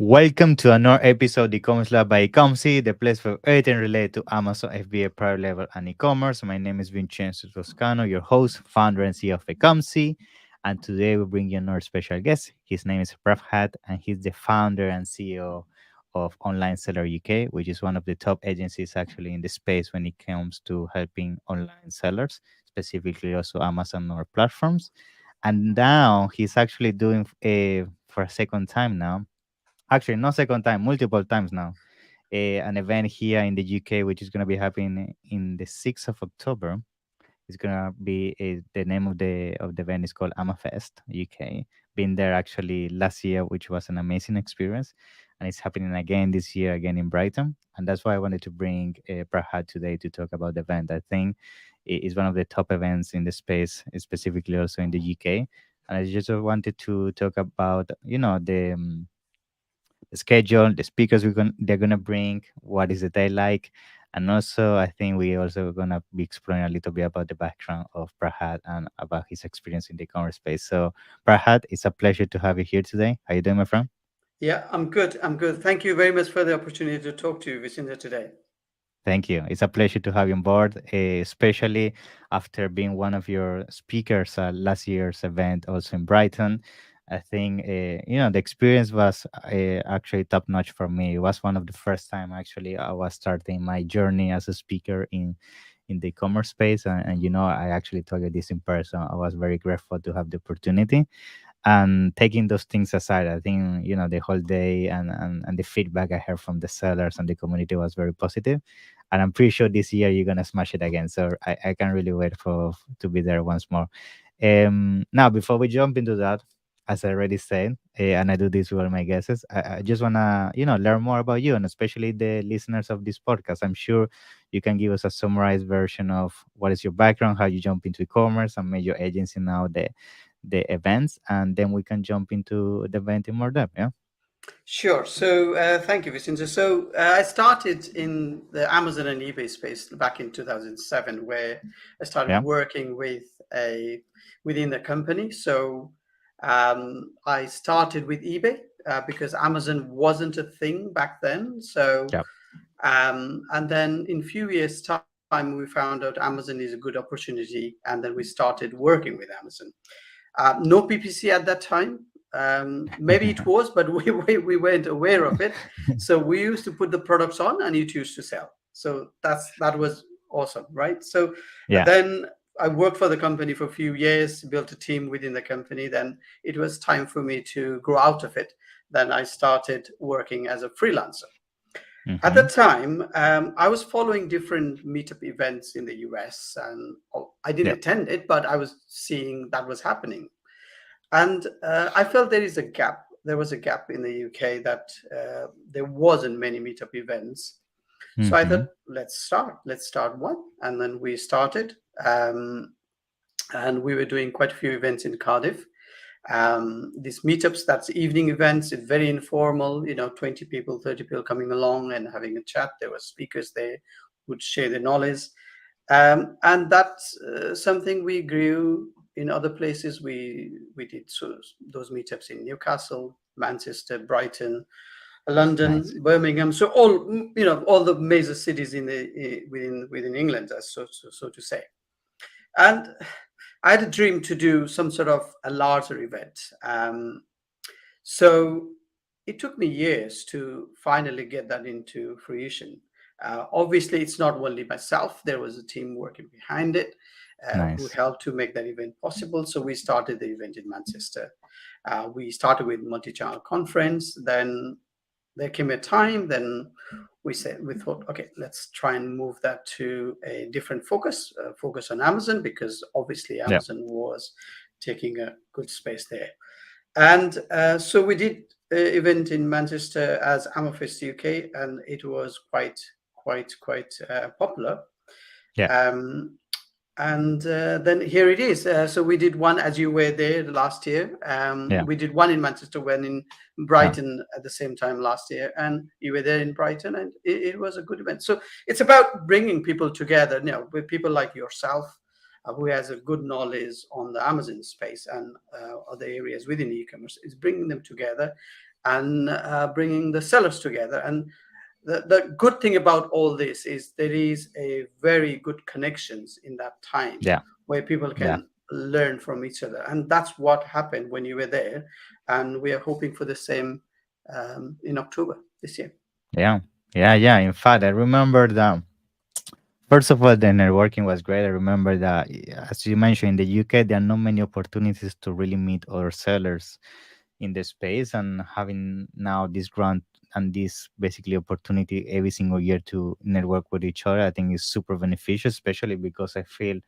Welcome to another episode of E-commerce Lab by Ecomcy, the place for everything related to Amazon FBA private level and e-commerce. My name is Vincenzo Toscano, your host, founder, and CEO of Ecomcy. And today we bring you another special guest. His name is Prabhat, and he's the founder and CEO of Online Seller UK, which is one of the top agencies actually in the space when it comes to helping online sellers, specifically also Amazon or platforms. And now he's actually doing for a second time now, actually not second time, multiple times now, an event here in the UK, which is going to be happening in the 6th of October. It's going to be the name of the event is called Amafest UK. Been there actually last year, which was an amazing experience, and it's happening again this year, again in Brighton. And that's why I wanted to bring Prahat today to talk about the event. I think it is one of the top events in the space, specifically also in the UK. And I just wanted to talk about, the schedule, the speakers they're gonna bring, what is the day like, and also I think we also gonna be exploring a little bit about the background of Prahat and about his experience in the e-commerce space. So, Prahat, it's a pleasure to have you here today. How you doing, my friend? Yeah, I'm good. I'm good. Thank you very much for the opportunity to talk to you, Vicinda, today. Thank you. It's a pleasure to have you on board, especially after being one of your speakers at last year's event, also in Brighton. I think the experience was actually top notch for me. It was one of the first time actually I was starting my journey as a speaker in the commerce space, and I actually told you this in person. I was very grateful to have the opportunity, and taking those things aside, I think the whole day and the feedback I heard from the sellers and the community was very positive, and I'm pretty sure this year you're gonna smash it again. So I can't really wait for to be there once more. Now, before we jump into that, as I already said, and I do this with all my guests, I just wanna learn more about you, and especially the listeners of this podcast. I'm sure you can give us a summarized version of what is your background, how you jump into e-commerce and made your agency now the events, and then we can jump into the event in more depth. Yeah. Sure. So, thank you, Vicinda. So, I started in the Amazon and eBay space back in 2007, where I started Yeah. working within the company. So, I started with eBay because Amazon wasn't a thing back then. So, Yeah. and then in few years' time, we found out Amazon is a good opportunity, and then we started working with Amazon. No PPC at that time. Maybe it was, but we weren't aware of it. So we used to put the products on, and it used to sell. So that was awesome, right? So Yeah. then I worked for the company for a few years, built a team within the company. Then it was time for me to grow out of it. Then I started working as a freelancer. At Mm-hmm. that time, I was following different meetup events in the US, and I didn't Yeah. attend it, but I was seeing that was happening. And I felt there is a gap. There was a gap in the UK that there wasn't many meetup events. So I Mm-hmm. thought, let's start. Let's start one, and then we started. And we were doing quite a few events in Cardiff. These meetups, that's evening events, it's very informal, 20 people, 30 people coming along and having a chat. There were speakers there who would share their knowledge. And that's something we grew in other places. We did those meetups in Newcastle, Manchester, Brighton, Nice. London, Birmingham. So all the major cities within England, so to say. And I had a dream to do some sort of a larger event. So it took me years to finally get that into fruition. Obviously, it's not only myself, there was a team working behind it who Nice. helped to make that event possible. So we started the event in Manchester. We started with multi-channel conference. Then there came a time, then we thought, okay, let's try and move that to a different focus on Amazon, because obviously Yeah. Amazon was taking a good space there. And so we did an event in Manchester as Amafest UK, and it was quite popular. Yeah. Um, and then here it is. So we did one, as you were there last year. Yeah. We did one in Manchester, one in Yeah. Brighton at the same time last year, and you were there in Brighton, and it was a good event. So it's about bringing people together, with people like yourself, who has a good knowledge on the Amazon space and other areas within e-commerce, is bringing them together and bringing the sellers together. And the good thing about all this is there is a very good connections in that time Yeah. where people Yeah. can learn from each other, and that's what happened when you were there. And we are hoping for the same in October this year. Yeah. Yeah. Yeah. In fact, I remember that. First of all, the networking was great. I remember that, as you mentioned, in the UK, there are not many opportunities to really meet other sellers in the space, and having now this grant and this basically opportunity every single year to network with each other, I think is super beneficial, especially because I feel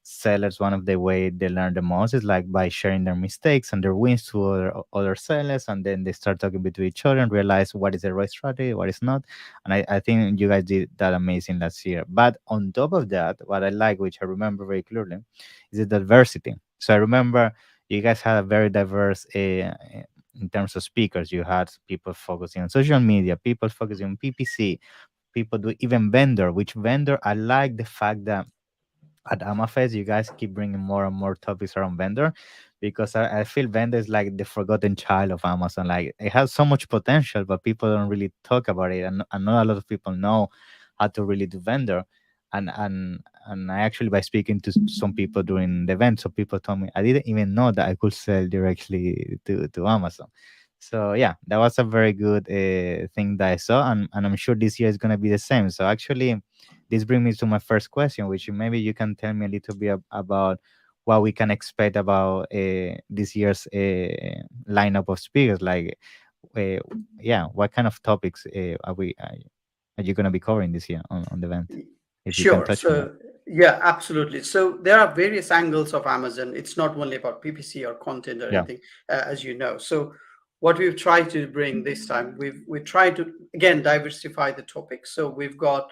sellers, one of the way they learn the most is like by sharing their mistakes and their wins to other sellers, and then they start talking between each other and realize what is the right strategy, what is not. And I think you guys did that amazing last year. But on top of that, what I like, which I remember very clearly, is the diversity. So I remember you guys had a very diverse in terms of speakers. You had people focusing on social media, people focusing on PPC, people do even vendor. Which vendor? I like the fact that at Amafest, you guys keep bringing more and more topics around vendor, because I feel vendor is like the forgotten child of Amazon. Like it has so much potential, but people don't really talk about it, and not a lot of people know how to really do vendor. And I actually, by speaking to some people during the event, so people told me I didn't even know that I could sell directly to Amazon. So yeah, that was a very good thing that I saw, and I'm sure this year is gonna be the same. So actually, this brings me to my first question, which maybe you can tell me a little bit about what we can expect about this year's lineup of speakers. Like, uh, yeah, what kind of topics are you going to be covering this year on the event? If you can Sure. touch on that. So, yeah, absolutely. So, there are various angles of Amazon. It's not only about PPC or content or Yeah. anything, as you know. So, what we've tried to bring this time, we tried to again diversify the topics. So, we've got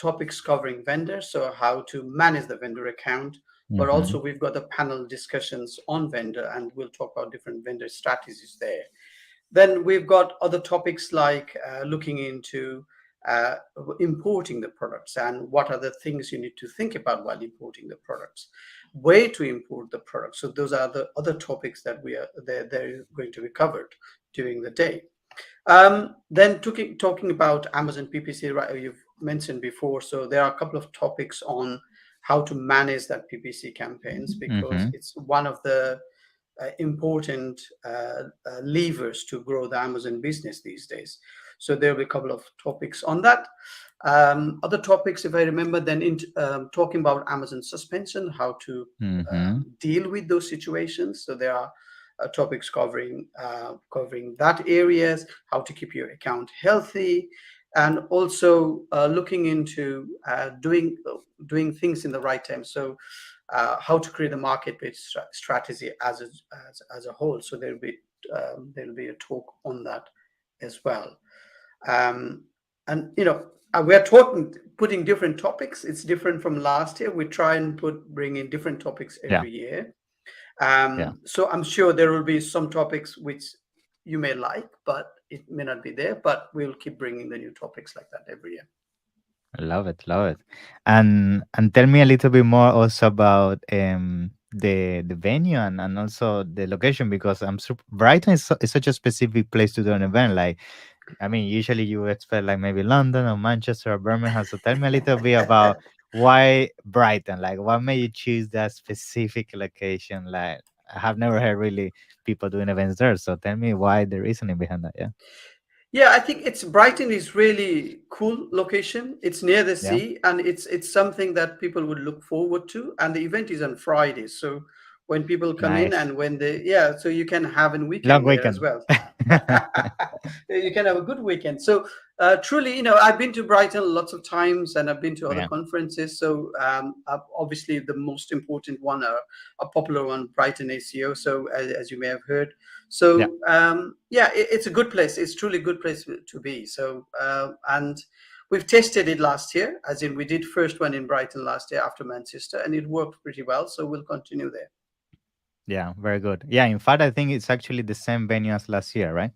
topics covering vendors, so how to manage the vendor account, but Mm-hmm. also we've got the panel discussions on vendor, and we'll talk about different vendor strategies there. Then we've got other topics like looking into uh, importing the products and what are the things you need to think about while importing the products, way to import the products. So those are the other topics that they're going to be covered during the day. Then talking about Amazon PPC, right, you've mentioned before. So there are a couple of topics on how to manage that PPC campaigns, because Mm-hmm. it's one of the important levers to grow the Amazon business these days. So there will be a couple of topics on that. Other topics, if I remember, then talking about Amazon suspension, how to Mm-hmm. deal with those situations. So there are topics covering that areas, how to keep your account healthy, and also looking into doing things in the right time. So how to create a marketplace strategy as a whole. So there'll be a talk on that as well. Um, and we're talking putting different topics. It's different from last year. We try and bring in different topics Yeah. every year. Yeah. So I'm sure there will be some topics which you may like, but it may not be there. But we'll keep bringing the new topics like that every year. Love it, love it. And tell me a little bit more also about the venue and also the location, because Brighton is such a specific place to do an event. Like, I mean, usually you would expect like maybe London or Manchester or Birmingham. So tell me a little bit about why Brighton. Like, what made you choose that specific location? Like, I have never heard really people doing events there. So tell me why the reasoning behind that. Yeah. Yeah, I think it's Brighton is really cool location. It's near the Yeah. sea, and it's something that people would look forward to. And the event is on Fridays, so when people come in Nice. and when they yeah, so you can have a Long weekend there as weekend. well. You can have a good weekend. So truly, I've been to Brighton lots of times, and I've been to other Yeah. conferences. So obviously, the most important one, a popular one, Brighton ACO. So as you may have heard, Yeah. so yeah, it's a good place. It's truly a good place to be. So and we've tested it last year, as in we did first one in Brighton last year after Manchester, and it worked pretty well. So we'll continue there. Yeah. Very good. Yeah. In fact, I think it's actually the same venue as last year, right?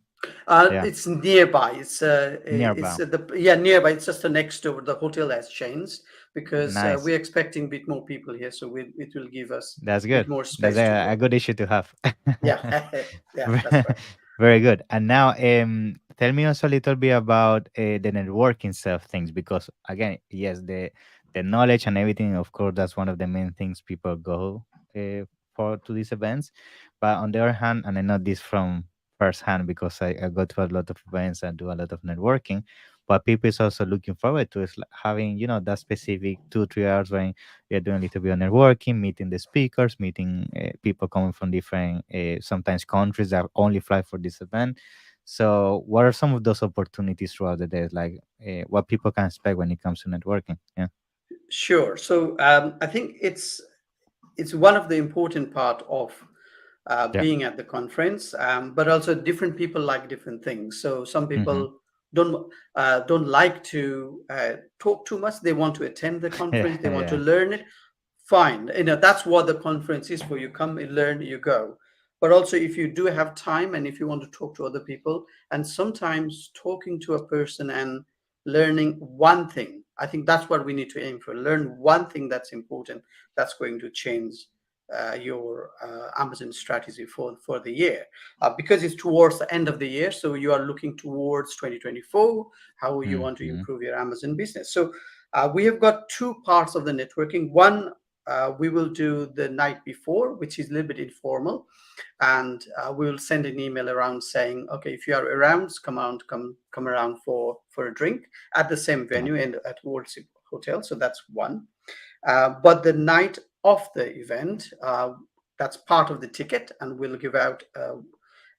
Yeah. It's nearby. It's Nearby. the yeah nearby. It's just the next door. The hotel has changed, because Nice. we're expecting a bit more people here, so it will give us That's a bit good. more That's space to a grow. good issue to have. Yeah, yeah, that's right. Very good. And now, tell me also a little bit about the networking side of things, because again, yes, the knowledge and everything, of course, that's one of the main things people go for to these events. But on the other hand, and I know this from first hand because I go to a lot of events and do a lot of networking. But people is also looking forward to is having, that specific 2 3 hours when you're doing a little bit of networking, meeting the speakers, meeting people coming from different, sometimes countries that only fly for this event. So, what are some of those opportunities throughout the day? Like, what people can expect when it comes to networking? Yeah. Sure. So I think it's one of the important part of Yeah. being at the conference, but also different people like different things. So some Mm-hmm. people don't like to talk too much. They want to attend the Yeah. conference. They want to Yeah. learn it. Fine, that's what the conference is for. You come, you learn, you go. But also, if you do have time and if you want to talk to other people, and sometimes talking to a person and learning one thing, I think that's what we need to aim for. Learn one thing that's important, that's going to change your Amazon strategy for the year, because it's towards the end of the year. So you are looking towards 2024, how you want to Mm-hmm. improve your Amazon business. So we have got two parts of the networking. One, we will do the night before, which is a little bit informal, and we will send an email around saying, okay, if you are around, come around for a drink at the same Yeah. venue and at World Hotel. So that's one. But the night of the event, that's part of the ticket, and we'll give out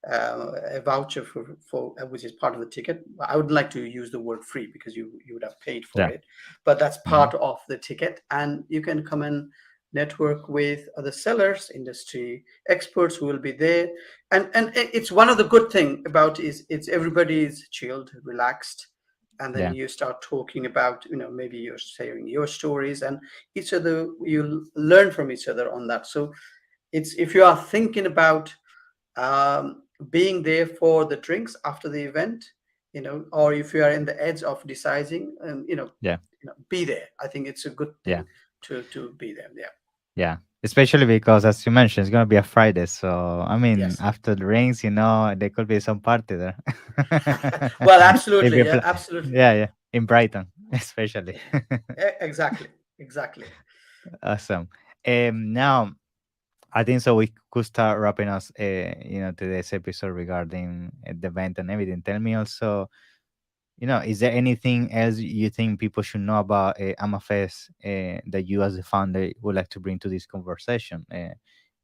a voucher for which is part of the ticket. I would like to use the word free because you would have paid for Yeah. it, but that's Mm-hmm. part of the ticket, and you can come and network with other sellers, industry experts who will be there, and it's one of the good thing about is it's everybody is chilled, relaxed, and then Yeah. you start talking about maybe you're sharing your stories, and each other you learn from each other on that. So it's if you are thinking about um, being there for the drinks after the event, or if you are in the edge of deciding, Yeah. be there. I think it's a good Yeah. thing to be there. Yeah. Yeah. Especially because, as you mentioned, it's gonna be a Friday. So, I mean, Yes. after the rings, there could be some party there. Well, If absolutely. you Yeah, play, absolutely. yeah, yeah, in Brighton, especially. Exactly. Exactly. Awesome. Now I think so. We could start wrapping us, today's episode regarding the event and everything. Tell me also, is there anything else you think people should know about Amafest that you, as a founder, would like to bring to this conversation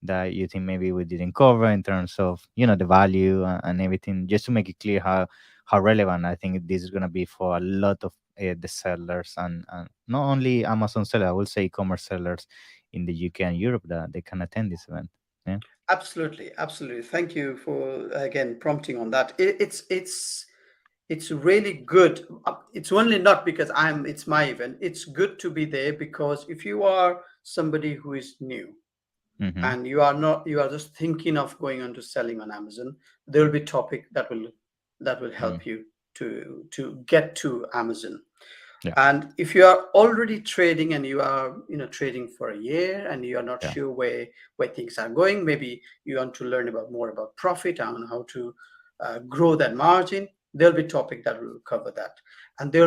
that you think maybe we didn't cover in terms of, the value and everything, just to make it clear how relevant I think this is going to be for a lot of the sellers and not only Amazon sellers, I will say e-commerce sellers in the UK and Europe that they can attend this event. Yeah. Absolutely. Absolutely. Thank you for again prompting on that. It's really good. It's only not because it's my event. It's good to be there because if you are somebody who is new Mm-hmm. and you are just thinking of going on to selling on Amazon, there will be topic that will Mm. help you to get to Amazon. Yeah. And if you are already trading and you are trading for a year and you are not Yeah. sure where things are going, maybe you want to learn about more about profit and how to grow that margin, there'll be topic that will cover that, and there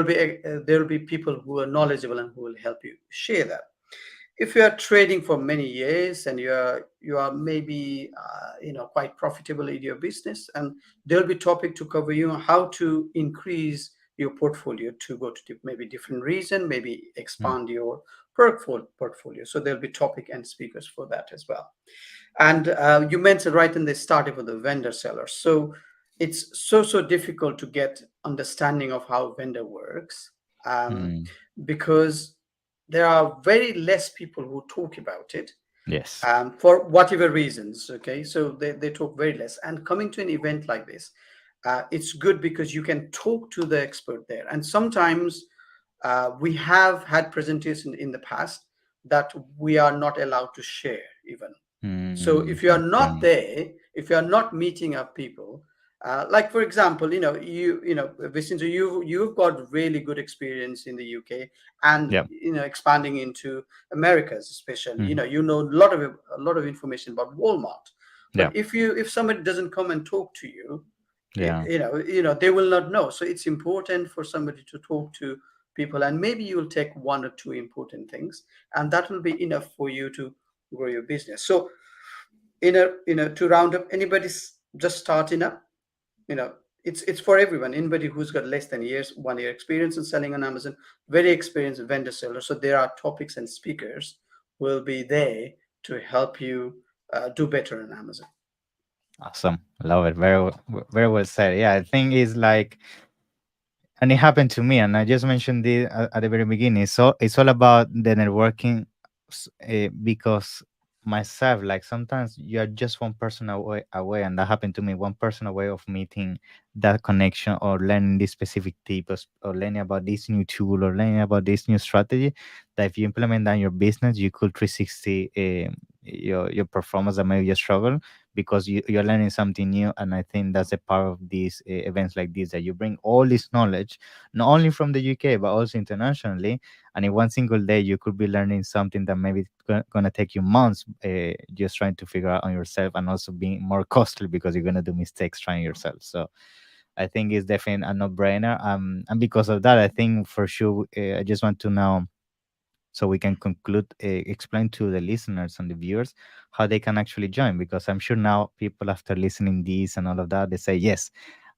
will be people who are knowledgeable and who will help you share that. If you are trading for many years and you are maybe quite profitable in your business, and there'll be topic to cover how to increase your portfolio to go to maybe different reason, maybe Mm. expand your portfolio. So there'll be topic and speakers for that as well. And you mentioned right in the starting of the vendor seller. So it's so difficult to get understanding of how vendor works, um, Mm. because there are very less people who talk about it, Yes. for whatever reasons. Okay, so they talk very less. And coming to an event like this, it's good because you can talk to the expert there. And sometimes we have had presentations in the past that we are not allowed to share even. So Mm. if you are not Okay. there, if you are not meeting up people, Like for example, Visindu, you've got really good experience in the UK, and Yeah. expanding into Americas, especially. Mhm. A lot of information about Walmart. But Yeah. if somebody doesn't come and talk to you, Yeah. they will not know. So it's important for somebody to talk to people, and maybe you will take one or two important things, and that will be enough for you to grow your business. So to round up, anybody's just starting up, you know it's for everyone. Anybody who's got less than 1 year experience in selling on Amazon, very experienced vendor seller. So there are topics and speakers will be there to help you do better on Amazon. Awesome. Love it. Very well said. Yeah, I think it's like, and it happened to me, and I just mentioned it at the very beginning. So it's all about the networking, because myself, like sometimes you are just one person away, and that happened to me. One person away of meeting that connection, or learning this specific tip, or learning about this new tool, or learning about this new strategy. That if you implement that in your business, you could 360 your performance that maybe you struggle, because you're learning something new. And I think that's a part of these events like this, that you bring all this knowledge, not only from the UK but also internationally. And in one single day you could be learning something that maybe gonna take you months, just trying to figure out on yourself, and also being more costly because you're gonna do mistakes trying yourself. So I think it's definitely a no-brainer. And because of that, I think for sure, I just want to know, so we can conclude, explain to the listeners and the viewers how they can actually join, because I'm sure now people, after listening this and all of that, they say, yes,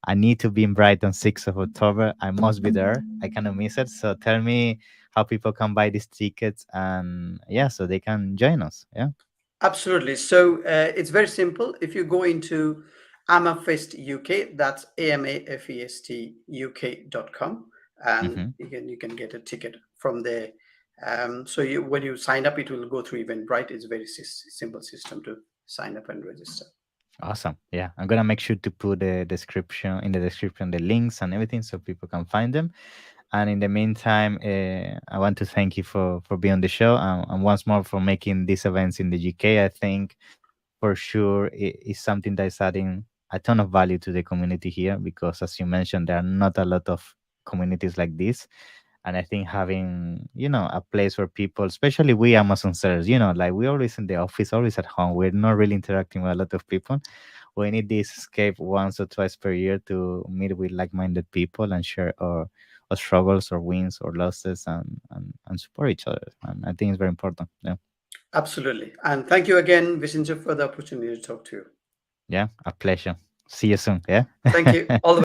I need to be in Brighton 6th of October, I must be there, I cannot miss it. So tell me how people can buy these tickets, and yeah, so they can join us. Yeah. Absolutely. So it's very simple. If you go into Amafest UK, that's amafest.uk.com, and Hmm. you can get a ticket from there. So when you sign up, it will go through Eventbrite. It's a very simple system to sign up and register. Awesome. Yeah, I'm gonna make sure to put the description, the links and everything, so people can find them. And in the meantime, I want to thank you for being on the show, and once more for making these events in the UK. I think for sure it is something that is adding a ton of value to the community here, because as you mentioned, there are not a lot of communities like this. And I think having, a place where people, especially we Amazon sellers, like we always in the office, always at home, we're not really interacting with a lot of people. We need this escape once or twice per year to meet with like-minded people and share our struggles or wins or losses, and support each other. And I think it's very important. Yeah. Absolutely. And thank you again, Visinja, for the opportunity to talk to you. Yeah. A pleasure. See you soon. Yeah. Thank you. All the